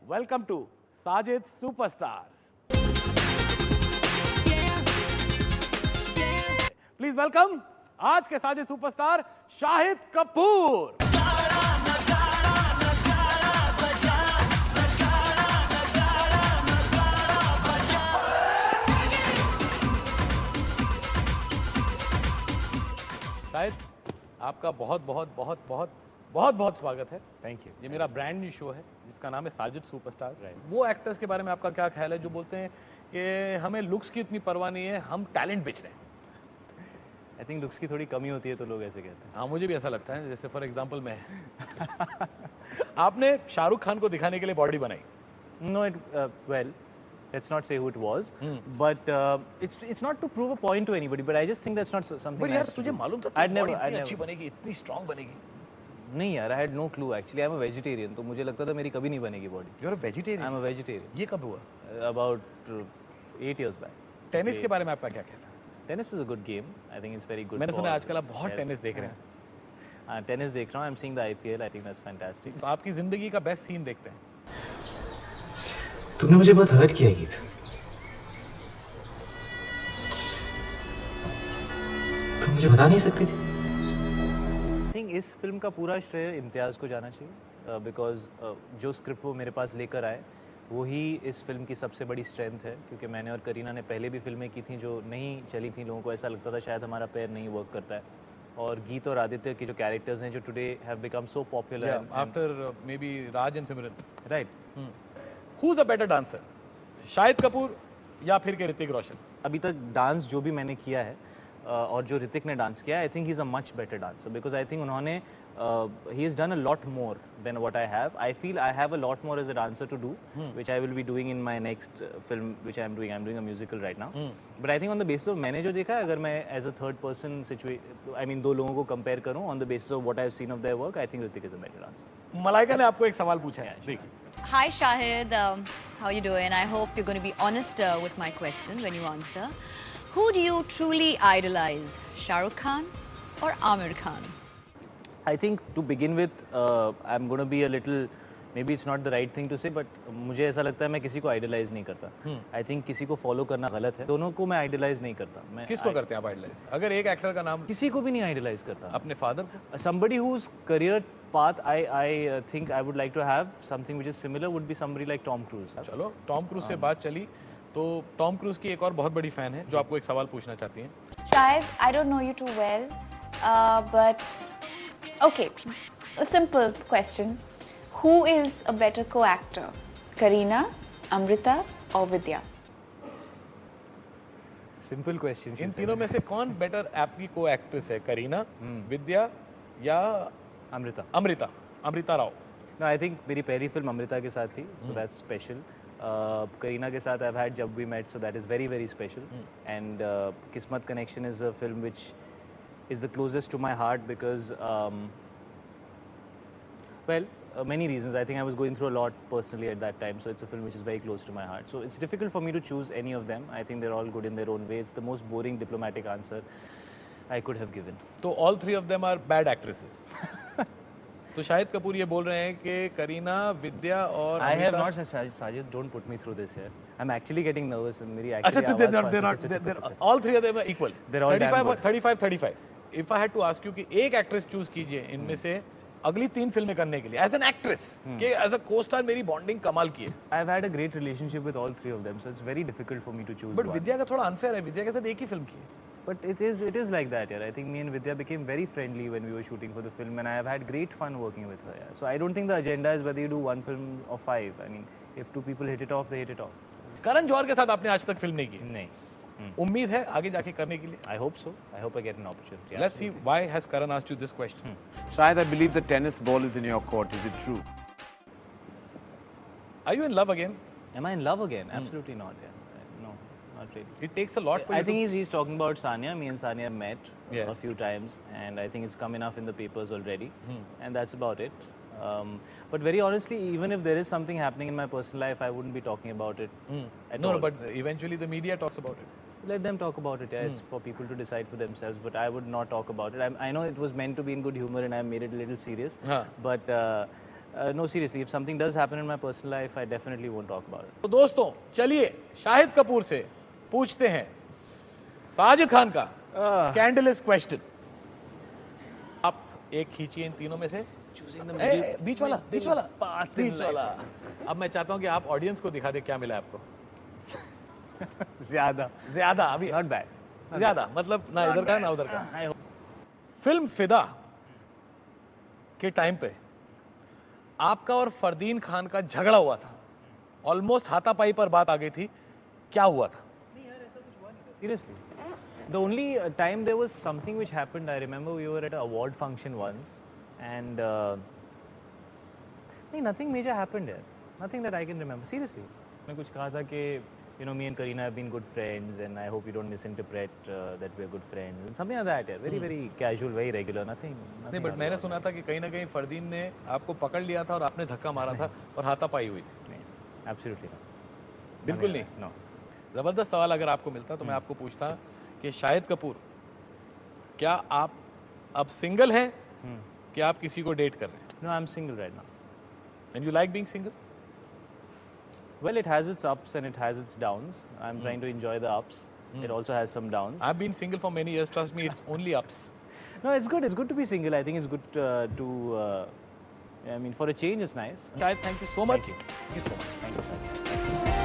Welcome to Sajid Superstars. Please welcome आज के Sajid superstar Shahid Kapoor. Shahid, आपका बहुत बहुत बहुत बहुत बहुत बहुत स्वागत है. Thank you. ये मेरा ब्रांड न्यू शो है जिसका नाम है साजिद सुपरस्टार्स. वो एक्टर्स के बारे में आपका क्या ख्याल है जो बोलते हैं कि हमें लुक्स की इतनी परवाह नहीं है, हम टैलेंट बेच रहे हैं? आई थिंक लुक्स की थोड़ी कमी होती है तो लोग ऐसे कहते हैं. हाँ, मुझे भी ऐसा लगता है. जैसे फॉर एग्जांपल मैं आपने शाहरुख खान को दिखाने के लिए बॉडी बनाई. Know it well let's not say who it was but it's not to prove a point to anybody but I just think that's not something. But यार तुझे मालूम था I'd never इतनी अच्छी बनेगी, इतनी स्ट्रांग बनेगी? नहीं यार, I had no clue actually. I'm a vegetarian तो मुझे लगता था मेरी कभी नहीं बनेगी body. You're a vegetarian? I'm a vegetarian. ये कब हुआ? About 8 years back. टेनिस के बारे में आपका क्या ख्याल है? Tennis is a good game. I think it's very good. मैंने सुना आजकल आप बहुत टेनिस देख रहे हैं. हाँ, टेनिस देख रहा हूँ. I'm seeing the IPL. I think that's fantastic. तो आपकी जिंदगी का बेस्ट सीन देखते हैं. तुमने मुझे बहुत हर्ट किया गीत. तुम मुझे बता नहीं सकती थी. I think इस फिल्म का पूरा श्रेय इम्तियाज़ को जाना चाहिए बिकॉज जो स्क्रिप्ट वो मेरे पास लेकर आए वो ही इस फिल्म की सबसे बड़ी स्ट्रेंथ है. क्योंकि मैंने और करीना ने पहले भी फिल्में की थी जो नहीं चली थी. लोगों को ऐसा लगता था शायद हमारा पैर नहीं वर्क करता है. और गीत और आदित्य के जो कैरेक्टर्स हैं जो today have become so popular after may be Raj and Simran. Right. Who is a better dancer, Shahid Kapoor या फिर के ऋतिक रोशन? अभी तक डांस जो भी मैंने किया है और जो ऋतिक ने डांस किया, I think he is a much better dancer because I think उन्होंने he is done a lot more than what I have. I feel I have a lot more as a dancer to do which I will be doing in my next film which I am doing a musical right now. But I think on the basis of मैंने जो देखा है, अगर मैं as a third person I mean दो लोगों को compare करूँ on the basis of what I have seen of their work, I think Hrithik is a better dancer. Malaika ने आपको एक सवाल पूछा है. देखिए. Hi Shahid, how you doing? I hope you're going to be honest with my question when you answer. Who do you truly idolize, Shah Rukh Khan or Aamir Khan? I think to begin with, I'm going to be a little, maybe it's not the right thing to say, but मुझे ऐसा लगता है मैं किसी को idolise नहीं करता. I think किसी को फॉलो करना गलत है. दोनों को मैं आइडलाइज नहीं करता. मैं किसको करते हैं आप आइडलाइज? अगर एक एक्टर का नाम, किसी को भी नहीं आइडलाइज करता. अपने फादर को? Somebody whose career path I think I would like to have something which is similar would be somebody like Tom Cruise. चलो, टॉम क्रूज से बात चली तो टॉम क्रूज की एक और बहुत बड़ी फैन है जो आपको एक सवाल पूछना चाहती हैं. Shahid, I don't know you too well, but okay, a simple question. Who is a better co-actor, Kareena, Amrita or Vidya? Simple question. इन तीनों में से कौन बेटर आपकी को एक्ट्रेस है? करीना, विद्या या Amrita? Amrita Rao. No, I think मेरी पहली फिल्म अमृता के साथ थी, so that's special. करीना के साथ I've had जब we met, so that is very very special. And Kismat Connection is a film which is the closest to my heart because many reasons. I think I was going through a lot personally at that time, so it's a film which is very close to my heart. So it's difficult for me to choose any of them. I think they're all good in their own way. It's the most boring diplomatic answer I could have given. तो all three of them are bad actresses. तो शाहिद कपूर ये बोल रहे हैं कि करीना, विद्या और I have not said Sajid, don't put me through this here. I'm actually getting nervous. मेरी actually अच्छा, they're all three of them are equal. They're all 35. If I had to ask you कि एक actress choose कीजिए इनमें से अगली 3 फिल्में करने के लिए एज एन एक्ट्रेस, कि एज अ को-स्टार मेरी बॉन्डिंग कमाल की है. I've had a great relationship with all three of them, so it's very difficult for me to choose. But Vidya का थोड़ा अनफेयर है. विद्या के साथ एक ही फिल्म की है. But it is like that, yeah. I think me and Vidya became very friendly when we were shooting for the film, and I have had great fun working with her. Yeah. So I don't think the agenda is whether you do 1 film or 5. I mean, if 2 people hit it off, they hit it off. Karan Johar के साथ आपने आज तक film नहीं की? नहीं. उम्मीद है आगे जाके करने के लिए? I hope so. I hope I get an opportunity. Let's see why has Karan asked you this question. Shahid, I believe the tennis ball is in your court. Is it true? Are you in love again? Am I in love again? Absolutely not. Yeah. No, not really. It takes a lot for you. I think he's talking about Sania. Me and Sania have met Yes. a few times, and I think it's come enough in the papers already, and that's about it. But very honestly, even if there is something happening in my personal life, I wouldn't be talking about it at No, all. but eventually the media talks about it. Let them talk about it. Yeah, it's for people to decide for themselves. But I would not talk about it. I know it was meant to be in good humor, and I made it a little serious. Huh. But No, seriously, if something does happen in my personal life, I definitely won't talk about it. तो दोस्तों चलिए शाहिद कपूर से पूछते हैं साजिद खान का scandalous question. आप एक खींचिए इन तीनों में से, बीच वाला बीच वाला। अब मैं चाहता हूं कि आप ऑडियंस को दिखा दे क्या मिला आपको। ज्यादा अभी Not bad. ज्यादा मतलब ना इधर का ना उधर का। I hope. फिल्म फिदा के टाइम पे आपका और फरदीन खान का झगड़ा हुआ था, ऑलमोस्ट हाथापाई पर बात आ गई थी, क्या हुआ था? Seriously. The only time there was something which happened, I remember we were at an award function once, and nothing major happened there. Nothing that I can remember. Seriously. मैं कुछ कहा था कि me and Kareena have been good friends, and I hope you don't misinterpret that we're good friends, and something like that. Yeah. Very, very casual, very regular. Nothing. नहीं, but मैंने सुना था कि कहीं ना कहीं फरदीन ने आपको पकड़ लिया था और आपने धक्का मारा था और हाथापाई हुई थी। नहीं, absolutely not. बिल्कुल नहीं। No. जबरदस्त सवाल अगर आपको मिलता तो मैं आपको पूछता कि शाहिद कपूर, क्या आप अब सिंगल हैं कि आप किसी को डेट कर रहे हैं? No, I'm single right now. And you like being single? Well, it has its ups and it has its downs. I'm trying to enjoy the ups. It also has some downs. I've been single for many years. Trust me, it's only ups. No, it's good. It's good to be single. I think it's good I mean, for a change, it's nice. Shahid, thank you so much. Thank you. Thank you so much. Thank you, sir.